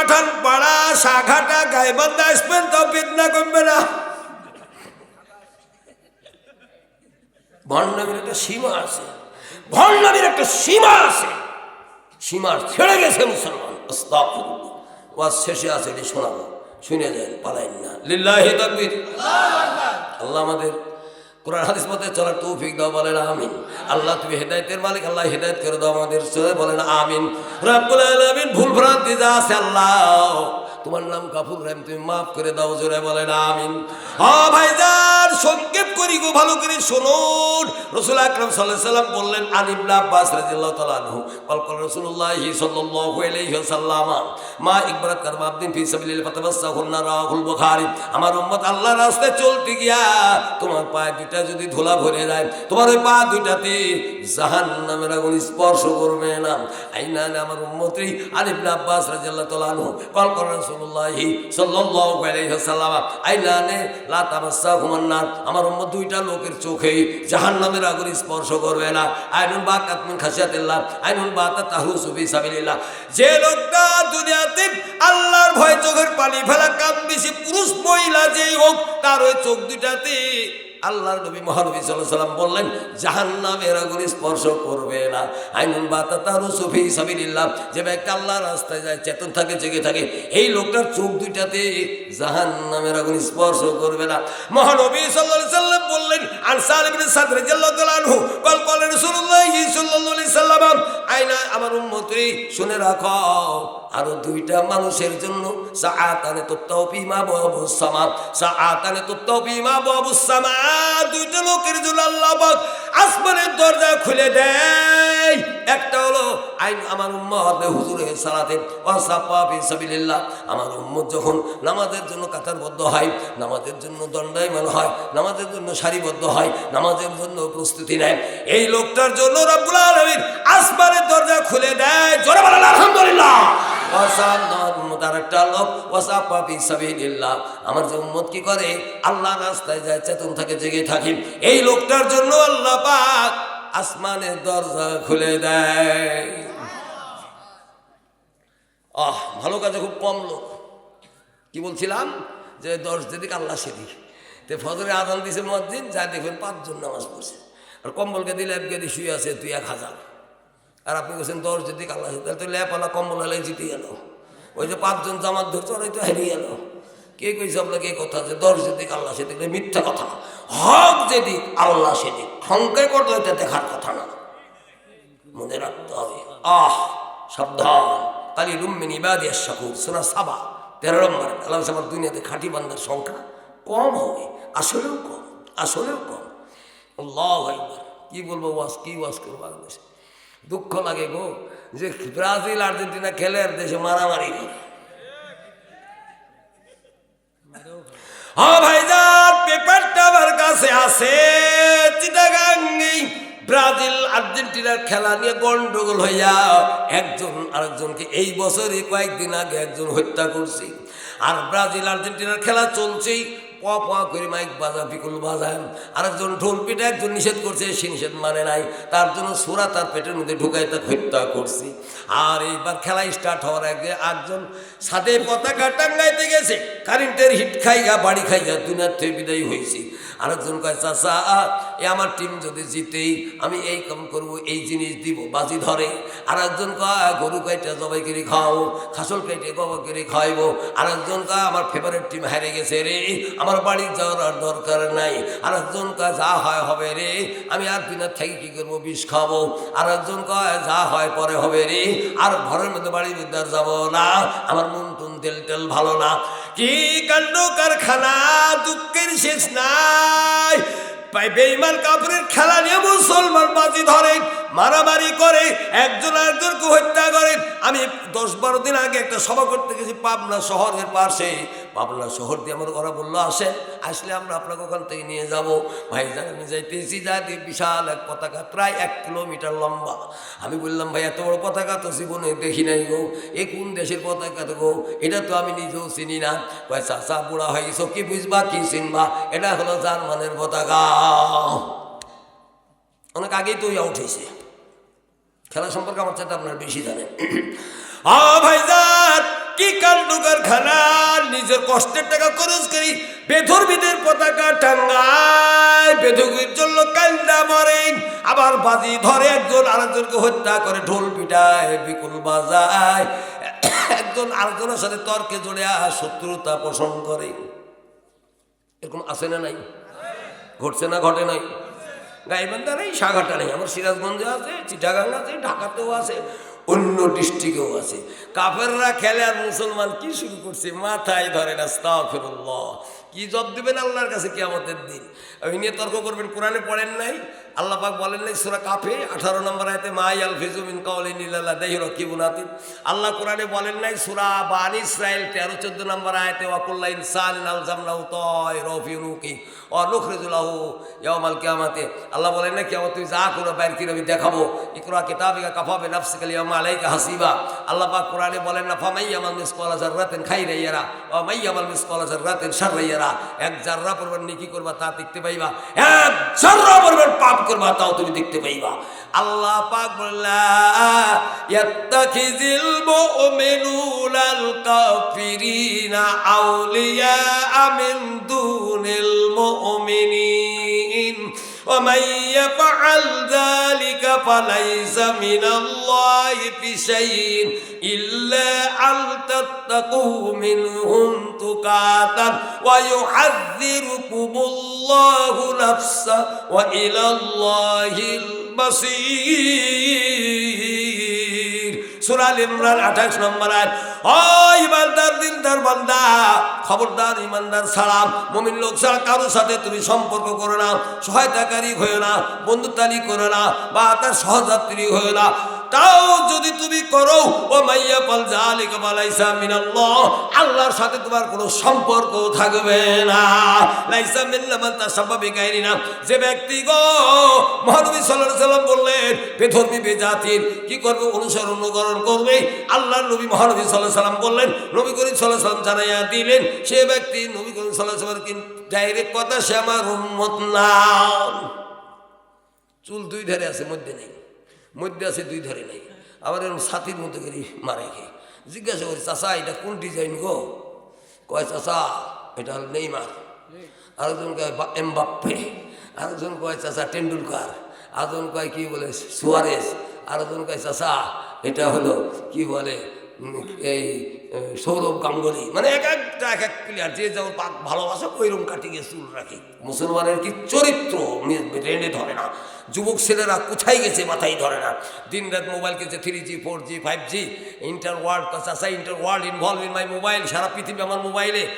পাঠান পাড়া শাখাটা গাইবান্ধা আসবেন তো বিদনা কমবে না। ভণ্ডামির একটা সীমা আছে, ভণ্ডামির একটা সীমা আছে, সীমা ছেড়ে গেছে মুসলমান। আস্তাগফিরুল্লাহ। ওয়াজ শেষে আছে, এটি শোনাবো, শুনে যান, পালাইন না। লিল্লাহি তাকবীর। আল্লাহ আমাদের কোরআন হাদিস মতে চলার তৌফিক দাও, বলেন আমিন। আল্লাহ তুমি হেদায়েতের মালিক, আল্লাহ হেদায়েত করে দাও আমাদের, বলেন আমিন। রব্বুল আলামিন ভুল ভ্রান্তি যা আছে আল্লাহ তোমার নাম কাফুর রহিম, তুমি মাফ করে দাও, জোরে বলেন আমিন। ভাইজান সংক্ষেপ করি গো, ভালো করে শুনুন। রাসূল আকরাম সাল্লাল্লাহু আলাইহি সাল্লাম বললেন, আন ইবনে আব্বাস রাদিয়াল্লাহু তাআলা আনহু ক্বাল ক্বাল রাসূলুল্লাহ সাল্লাল্লাহু আলাইহি ওয়াসাল্লাম মা ইকবারাত কারমা আবদিন ফি সাবিলিল্লাহ ফাতাবাসসাহুন রাহুল বুখারী। আমার উম্মত আল্লাহর রাস্তায় চলতে গিয়া তোমার পায়ে দুইটা যদি ধুলা ভরে যায়, তোমার ওই পা দুইটাতে জাহান্নামের আগুন স্পর্শ করবে না। আইনা আমার উম্মতই আন ইবনে আব্বাস রাদিয়াল্লাহু তাআলা আনহু ক্বাল ক্বাল রাসূলুল্লাহ সাল্লাল্লাহু আলাইহি ওয়াসাল্লাম আইনানে লা তামাসসাহুমান নার। আমার উম্মত দুইটা লোকের চোখে জাহান্নামের আগুন স্পর্শ করবে না। আইনুন বাকাত মিন খাশিয়াতিল্লাহ, আইনুন বাতা তাহরুসু ফি সাবিলিল্লাহ। যে লোকটা দুনিয়াতে আল্লাহর ভয়ে চোখের পানি ফেলা কাম বেশি, পুরুষ মহিলা যেই হোক, তার ওই চোখ দুইটাতে আল্লাহর নবী মহানবী সাল্লাল্লাহু আলাইহি ওয়াসাল্লাম বললেন জাহান্নামের আগুন স্পর্শ করবে না। আইনুন বাতা তাহরুসু ফি সাবিলিল্লাহ। যে ব্যক্তি আল্লাহর রাস্তায় যায়, চেতন থাকে, জেগে থাকে, এই লোকটার চোখ দুইটাতে জাহান্নামের আগুন স্পর্শ করবে না। মহানবী সাল্লাল্লাহু আলাইহি ওয়াসাল্লাম বললেন, আন সালিম ইবনে সাদ রাদিয়াল্লাহু তাআলা আনহু ক্বাল ক্বাল রাসূলুল্লাহ সাল্লাল্লাহু আলাইহি ওয়াসাল্লাম আইনা আমার উম্মতই শুনে রাখো, আরো দুইটা মানুষের জন্য সাআতানে তুত্তাউ ফিমা বাবুস সামা, সাআতানে তুত্তাউ ফিমা বাবুস সামা। দুইটা লোকের জন্য আল্লাহ পাক আসমানের দরজা খুলে দেয়। একটা হলো আইন আমার উম্মত হুজুরে সালাতে ওয়াসাফা ফি সাবিলিল্লাহ। আমার উম্মত যখন নামাজের জন্য কাতারবদ্ধ হয়, নামাজের জন্য দণ্ডায়মান হয়, নামাজের জন্য সারিবদ্ধ হয়, নামাজের জন্য প্রস্তুতি নেয়, এই লোকটার জন্য রব্বুল আলামিন আসমানের দরজা খুলে দেয়। জোরে বলেন আলহামদুলিল্লাহ। আমার যে উম্মত কি করে, আল্লাহর রাস্তায় যায়, চেতন থাকে, জেগে থাকে, এই লোকটার জন্য আল্লাহ পাক আসমানের দরজা খুলে দেয়। ভালো কাজে খুব কম লোক। কি বলছিলাম যে 10 যেদিকে আল্লাহ সেদিক। তো ফজরে আজান দিছে মুয়াজ্জিন, যা দেখবেন 5 জন নামাজ পড়ছে, আর কম্বলকে দিলে এক গেদি শুয়ে আছে তুই 1000। আর আপনি বলছেন 10 যেদিকে আল্লাহ, তাহলে তো ল্যাপালা কম্বল হলে জিতে গেল। ওই যে 5 জন জামাত ধরছে, ওরাই তো হারিয়ে গেল। কে কইছে আপনাকে এই কথা যে 10 যেদিক আল্লাহ সেদিক? মিথ্যা কথা। হক যেদিক আল্লাহ সেদিক। সংখ্যার করলে এটা দেখার কথা না, মনে রাখতে হবে। সাবধান। কালিলুম মিন ইবাদিয়াশ শাকুর, সূরা সাবা 13 নম্বর। আল্লাহ আমার দুনিয়াতে খাঁটি বান্দার সংখ্যা কম হবে, আসলেও কম, আসলেও কম। আল্লাহু আকবার। কি বলবো, কি ওয়াজ করবো বাংলাদেশে? দুঃখ লাগে গো যে ব্রাজিল আর্জেন্টিনা খেলে আর দেশে মারামারি করে। ভাইজান পেপারটা আমার কাছে আছে, চিটাগাঙ্গে ব্রাজিল আর্জেন্টিনার খেলা নিয়ে গন্ডগোল হইয়া একজন আরেকজনকে এই বছরই কয়েকদিন আগে একজন হত্যা করছে। আর ব্রাজিল আর্জেন্টিনার খেলা চলছেই, পা করে মাইক বাজা বিকুল বাজায়, আরেকজন ঢোল পিঠে, একজন নিষেধ করছে, সে নিষেধ মানে নাই, তার জন্য সোরা তার পেটের মধ্যে ঢুকাই তাকে হত্যা করছে। আর এইবার খেলা স্টার্ট হওয়ার আগে একজন সাথে পতাকা টাঙ্গাইতে গেছে, কারেন্টের হিট খাইয়া বাড়ি খাইয়া দুনিয়ার থেকে বিদায় হয়েছে। আরেকজন কয় চাচা এ আমার টিম যদি জিতেই আমি এই কাম করবো, এই জিনিস দিব, বাজি ধরে। আর একজন কয় গরু কাইটা জবাই করে খাওয়াবো, খাসল কাইটে গবা করে খাওয়াইবো। আর একজন কয় আমার ফেভারিট টিম হেরে গেছে রে, আমার বাড়ি যাওয়ার আর দরকার নাই। আর একজন কয় যা হয় হবে রে, আমি আর দিনের থেকে কি করবো, বিষ খাবো। আর একজন কয় যা হয় পরে হবে রে, আর ঘরের মধ্যে বাড়ির মধ্যে আর যাবো না, আমার মন টুন তেল তেল ভালো না। কি কাণ্ড কারখানা, দুঃখের শেষ নাই। বেঈমান কাফেরের খেলা নিয়ে মুসলমান বাজি ধরে, মারামারি করে, একজন আরেকজনকে হত্যা করে। আমি 10-12 দিন আগে একটা সভা করতে গেছি পাবনা শহরের পাশে। পাবনা শহর দিয়ে আমার ওরা বললো আসেন, আসলে আমরা আপনাকে ওখান থেকে নিয়ে যাবো। ভাইজান আমি যাইতেছি, যাতে বিশাল এক পতাকা প্রায় 1 কিলোমিটার লম্বা। আমি বললাম ভাই এত বড় পতাকা তো জীবনে দেখি নাই গো, এ কোন দেশের পতাকা তো গো, এটা তো আমি নিজেও চিনি না। ভাই চাচা বুড়া হয়ে গেছো, কি বুঝবা কি চিনবা, এটা হলো জার্মানের পতাকা। অনেক আগেই তো ইয়া উঠেছে। খেলা সম্পর্কে আমার চাইতে আপনারা বেশি জানেন। ভাইজান কি কাণ্ড কারখানা, নিজের কষ্টের টাকা খরচ করি বেধর্মীদের পতাকা টাঙ্গায়, বেধর্মীর জন্য কান্দা মরে, আবার বাজি ধরে একজন আরেকজনকে হত্যা করে, ঢোল পিটায়, বিকুল বাজায়, একজন আরেকজনের সাথে তর্কে জড়ে শত্রুতা পোষণ করে। এরকম আছে না নাই? ঘটছে না ঘটে নাই? গাইবান্ধা নেই, সাগাটা নেই, আমার সিরাজগঞ্জে আছে, চিটাগাং আছে, ঢাকাতেও আছে, অন্য ডিস্ট্রিক্টেও আছে। কাফেররা খেলে আর মুসলমান কি শুরু করছে, মাথায় ধরে না। আস্তাগফিরুল্লাহ, কি জবাব দিবেন আল্লাহর কাছে কিয়ামতের দিন? ওই নিয়ে তর্ক করবেন। কোরআনে পড়েন নাই? আল্লাহ পাক বলেন নাই সূরা কাফে 18 নম্বর আয়াতে, মা ইয়ালফিজু মিন কাওলিন ইল্লা লাদাইহি রাকিবুন আতীদ। আল্লাহ কোরআনে বলেন নাই সূরা বানী ইসরাঈল 13-14 নম্বর আয়াতে, ওয়া কুল্লু ইনসানিন আলজামনাহু তায়রাহু ফি উনুকি ওয়া নুখরিজু লাহু ইয়াওমাল কিয়ামাতি। আল্লাহ বলেন না কিয়ামত তুই যা করো বাইর কি আমি দেখাবো, ইকরা কিতাবিকা কাফা বিনাফসিকা আল-ইয়াওমা আলাইকা হাসিবা। আল্লাহ পাক কোরআনে বলেন না, ফামাইয়ামাল মিসকালা যাররাতিন খাইরান ইয়ারা ওয়া মাইয়ামাল মিসকালা যাররাতিন শাররান ইয়ারা। এক জাররা পরিমাণ নেকি করবা তা দেখতে পাইবা, এক জাররা পরিমাণ পাপ করবা তাও তুমি দেখতে পাইবা। আল্লাহ পাক বলেন, ইয়াত্তাখিযুল মুমিনুনাল কাফিরিনা আউলিয়া মিন দুনিল মুমিনিন ওয়া মান ইয়াফআল যালিকা ফালাইসা মিনাল্লাহি ফি শাইইন ইল্লা আন তাত্তাকু মিনহুম তুকাতান ওয়া ইউহাযযিরুকুমুল্লাহু নাফসা ওয়া ইলাল্লাহিল মাসীর। সূরা আল ইমরান 28 নম্বর আয়াত। ও ইমানদার দিনদার বান্দা, খবরদার ইমানদার ছাড়া, মুমিন লোক ছাড়া কারোর সাথে তুমি সম্পর্ক করো না, সহায়তাকারী হয়েও না, বন্ধুতালি করো না, বা তার সহযাত্রী হয়েও না। তাও যদি তুমি করো, ও মাইয়া পাল জালিকা ফালাইসা মিনাল্লাহ, আল্লাহর সাথে তোমার কোনো সম্পর্ক থাকবে না। লাইসা মিল্লা মান তাসাব্বা বিগাইরিনা, যে ব্যক্তি গো মহানবী সাল্লাল্লাহু আলাইহি সাল্লাম বললেন বেধর্মী বেজাতির কি করবে, অনুকরণ করবে। আল্লাহর নবী মহানবী সাল্লাল্লাহু আলাইহি সাল্লাম বললেন, নবী করিম সাল্লাল্লাহু আলাইহি সাল্লাম জানাইয়া দিলেন, সে ব্যক্তি নবী করিম সাল্লাল্লাহু আলাইহি সাল্লাম ডাইরেক্ট কথা, সে আমার উম্মত না। চুল দুই ধারে আছে, মধ্যে নেই, মধ্যে আছে দুই ধারে নেই। আবার এরকম ছাতির মতো করে মারে খেয়ে জিজ্ঞাসা করি, চাচা এটা কোন ডিজাইন গো? কয় চাচা এটা হল নেইমার। আরেকজন কয় এমবাপ্পে, আরেকজন কয় চাচা টেন্ডুলকার, আরেকজন কয় কি বলে সুয়ারেস, আরেকজন কয় চাচা এটা হলো কি বলে এই সৌরভ গাঙ্গুলি। মানে এক একটা এক এক প্লেয়ার যে যেমন ভালোবাসা ওইরকম কাটিয়ে চুল রাখি। মুসলমানের কি চরিত্র ট্রেন্ডে ধরে না, যুবক ছেলেরা কোথায় গেছে মাথায় ধরে না, দিন রাত মোবাইল কিনছে 3G 4G 5G inter world. চাচা inter world involve in my mobile, সারা পৃথিবী আমার মোবাইলে।